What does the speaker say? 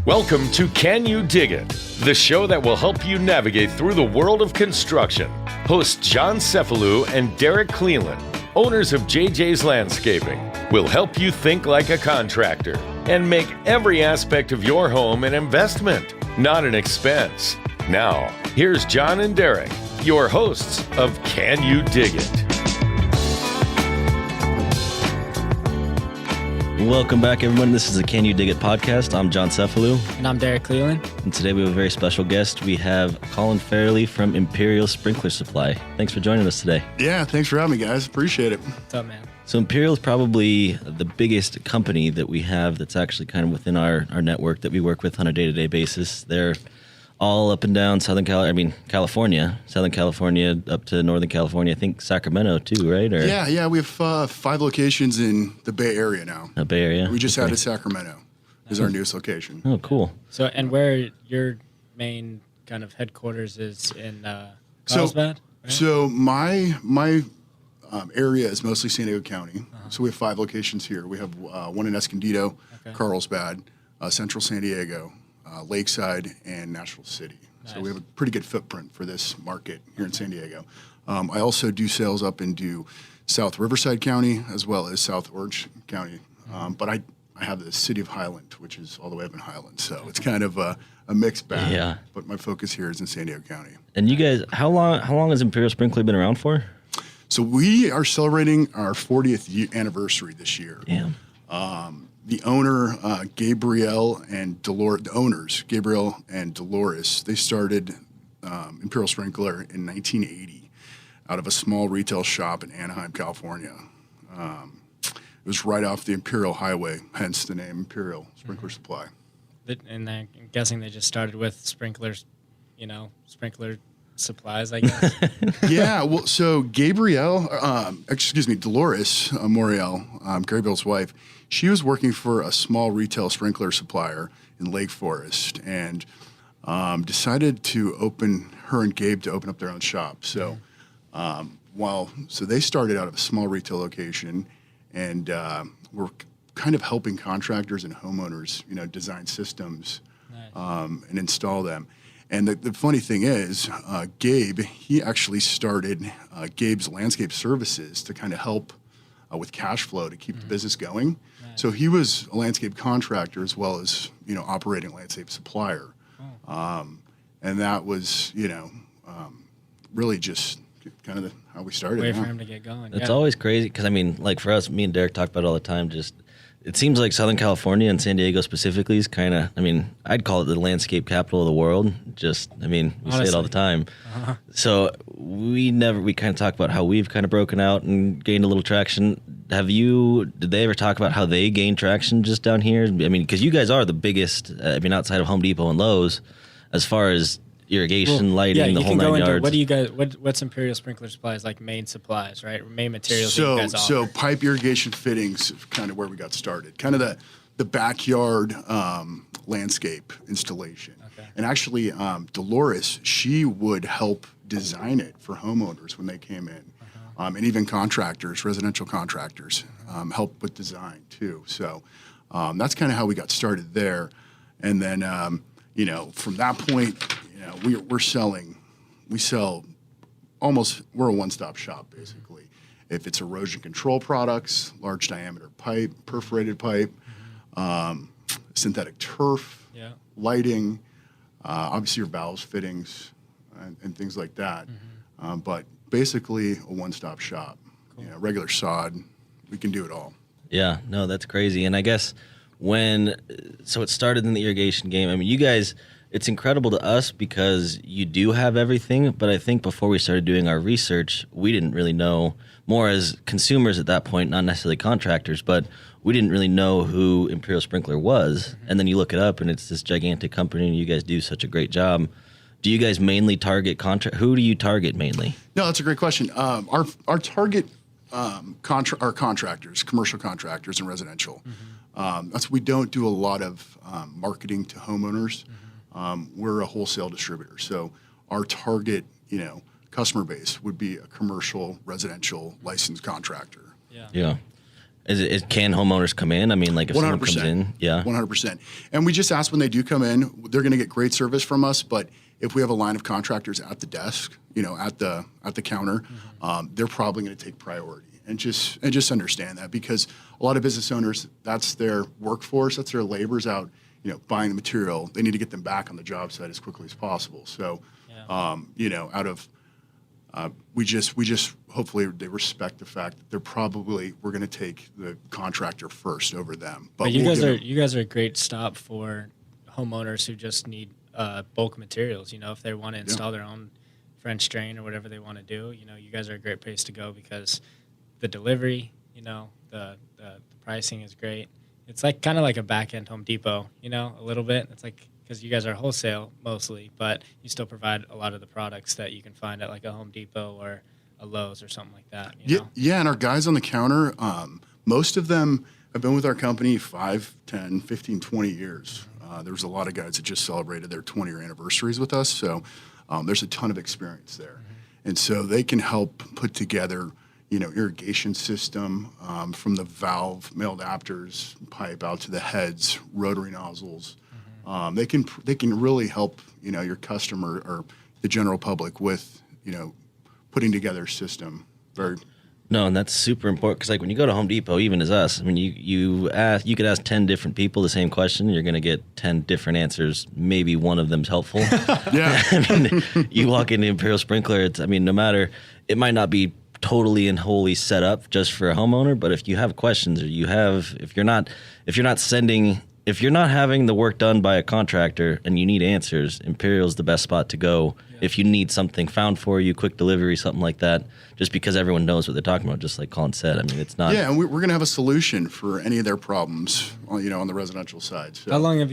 Welcome to Can You Dig It, the show that will help you navigate through the world of construction. Hosts John Cefalu and Derek Clelan, owners of JJ's Landscaping, will help you think like a contractor and make every aspect of your home an investment, not an expense. Now, here's John and Derek, your hosts of Can You Dig It? Welcome back, everyone. This is the Can You Dig It podcast. I'm John Cefalu. And I'm Derek Clelan. And today we have a very special guest. We have Colin Farrelly from Imperial Sprinkler Supply. Thanks for joining us today. Yeah, thanks for having me, guys. Appreciate it. What's up, man? So Imperial is probably the biggest company that we have that's actually kind of within our network that we work with on a day-to-day basis. They're all up and down California, Southern California up to Northern California. I think Sacramento too, right? Or Yeah, we have 5 locations in the Bay Area now. The Bay Area? We just added Sacramento is our newest location. Oh, cool. So, and where your main kind of headquarters is in Carlsbad? Right? So my area is mostly San Diego County. So we have 5 locations here. We have one in Escondido, Carlsbad, Central San Diego, Lakeside, and Nashville City. Nice. So we have a pretty good footprint for this market here in San Diego. I also do sales up into South Riverside County as well as South Orange County. But I have the city of Highland, which is all the way up in Highland. So it's kind of a mixed bag. Yeah. But my focus here is in San Diego County. And you guys, how long has Imperial Sprinkler been around for? So we are celebrating our 40th anniversary this year. Yeah. The owner, Gabriel and Dolores, the owners, Gabriel and Dolores, they started Imperial Sprinkler in 1980 out of a small retail shop in Anaheim, California. It was right off the Imperial Highway, hence the name Imperial Sprinkler Supply. And I'm guessing they just started with sprinklers, sprinkler supplies, I guess. Yeah, well, so Dolores Moriel, Gabriel's wife, she was working for a small retail sprinkler supplier in Lake Forest and decided to her and Gabe to open up their own shop. So so they started out of a small retail location and were kind of helping contractors and homeowners, design systems and install them. And the funny thing is, Gabe, he actually started Gabe's Landscape Services to kind of help with cash flow to keep the business going. Nice. So he was a landscape contractor as well as, operating landscape supplier. And that was, really just kind of how we started. Way for him to get going. It's always crazy because, for us, me and Derek talk about it all the time, it seems like Southern California and San Diego specifically is kind of, I'd call it the landscape capital of the world. We say it all the time. Uh-huh. So we kind of talk about how we've kind of broken out and gained a little traction. Did they ever talk about how they gained traction just down here? Because you guys are the biggest, outside of Home Depot and Lowe's, as far as irrigation, lighting, the whole 9 yards. What do you guys? What's Imperial Sprinkler Supplies like? Main supplies, right? Main materials. that you guys offer. So pipe irrigation fittings, kind of where we got started. Kind of the backyard landscape installation. Okay. And actually, Dolores, she would help design it for homeowners when they came in, and even contractors, residential contractors, help with design too. So that's kind of how we got started there. And then from that point. We're a one-stop shop, basically. If it's erosion control products, large diameter pipe, perforated pipe, synthetic turf, lighting, obviously your valves, fittings, and things like that. But basically a one-stop shop. Cool. Regular sod, we can do it all. Yeah, no, that's crazy. And I guess so it started in the irrigation game. You guys, it's incredible to us because you do have everything, but I think before we started doing our research, we didn't really know, more as consumers at that point, not necessarily contractors, but we didn't really know who Imperial Sprinkler was. And then you look it up and it's this gigantic company and you guys do such a great job. Do you guys mainly target who do you target mainly? No, that's a great question. Our target are contractors, commercial contractors and residential. We don't do a lot of marketing to homeowners. We're a wholesale distributor, so our target, customer base would be a commercial, residential licensed contractor. Yeah. Can homeowners come in? I mean, like if someone comes in, yeah, 100%. And we just ask when they do come in, they're going to get great service from us. But if we have a line of contractors at the desk, at the counter, they're probably going to take priority. And just understand that, because a lot of business owners, that's their workforce, that's their laborers out, buying the material. They need to get them back on the job site as quickly as possible. So, we just hopefully they respect the fact that we're going to take the contractor first over them. But you guys are a great stop for homeowners who just need bulk materials. If they want to install their own French drain or whatever they want to do, you guys are a great place to go, because the delivery, the pricing is great. It's like kind of like a back end Home Depot, a little bit. It's like, because you guys are wholesale mostly, but you still provide a lot of the products that you can find at like a Home Depot or a Lowe's or something like that. Yeah, and our guys on the counter, most of them have been with our company 5, 10, 15, 20 years. There's a lot of guys that just celebrated their 20-year anniversaries with us, so there's a ton of experience there. And so they can help put together irrigation system, from the valve, male adapters, pipe out to the heads, rotary nozzles. They can really help your customer or the general public with putting together a system. No, and that's super important, because like when you go to Home Depot, even as us, I mean, you could ask 10 different people the same question, you're going to get 10 different answers. Maybe one of them's helpful. Yeah. I mean, you walk into Imperial Sprinkler, no matter, it might not be totally and wholly set up just for a homeowner, but if you have questions, or if you're not having the work done by a contractor and you need answers, Imperial's the best spot to go. Yeah. If you need something found for you, quick delivery, something like that, just because everyone knows what they're talking about, just like Colin said. I mean, it's not. Yeah, and we're going to have a solution for any of their problems, on the residential side. So. How long have you